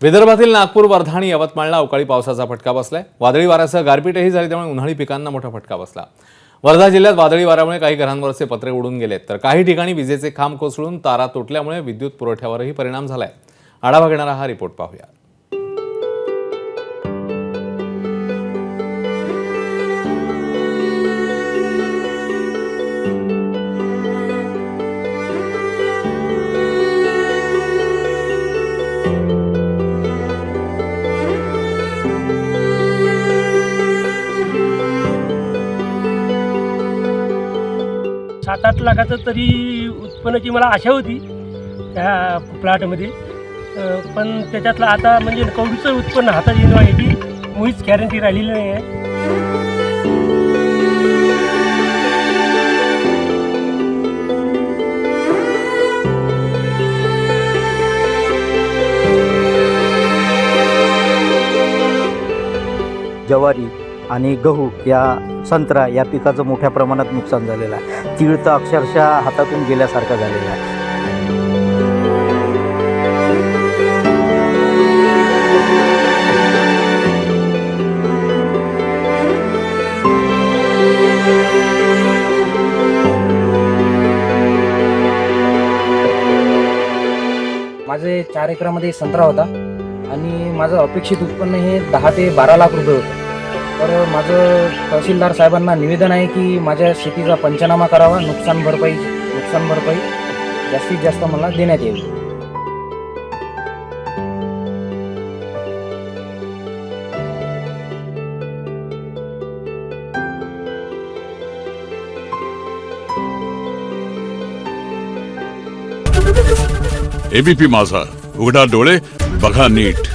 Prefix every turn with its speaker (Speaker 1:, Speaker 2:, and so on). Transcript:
Speaker 1: विदर्भातील नागपूर, वर्धा आणि यवतमाळला अवकाळी पावसाचा फटका बसलाय। वादळी वाऱ्यासह गारपीटही झाली, त्यामुळे उन्हाळी पिकांना मोठा फटका बसला। वर्धा जिल्ह्यात वादळी वाऱ्यामुळे काही घरांवरचे पत्रे उडून गेलेत, तर काही ठिकाणी विजेचे खांब कोसळून तारा तुटल्यामुळे विद्युत पुरवठ्यावरही परिणाम झालाय। आढावा घेणारा हा रिपोर्ट पाहूया।
Speaker 2: $7-8 लाखाचं तरी उत्पन्नाची मला आशा होती त्या प्लॉटमध्ये, पण त्याच्यातलं आता म्हणजे कवडीचं उत्पन्न हातात येणं याची मुळीच गॅरंटी राहिलेली नाही आहे।
Speaker 3: ज्वारी आणि गहू या संत्रा या पिकाचं मोठ्या प्रमाणात नुकसान झालेलं आहे। तीळ तर अक्षरशः हातातून गेल्यासारखं झालेलं आहे।
Speaker 4: माझे 4 एकरामध्ये संत्रा होता आणि माझं अपेक्षित उत्पन्न हे 10 ते 12 लाख रुपये होतं। तर माझं तहसीलदार साहेबांना निवेदन आहे की माझ्या शेतीचा पंचनामा करावा, नुकसान भरपाई जास्तीत जास्त मला देण्यात यावी।
Speaker 5: एबीपी माझा, उघडा डोळे बघा नीट।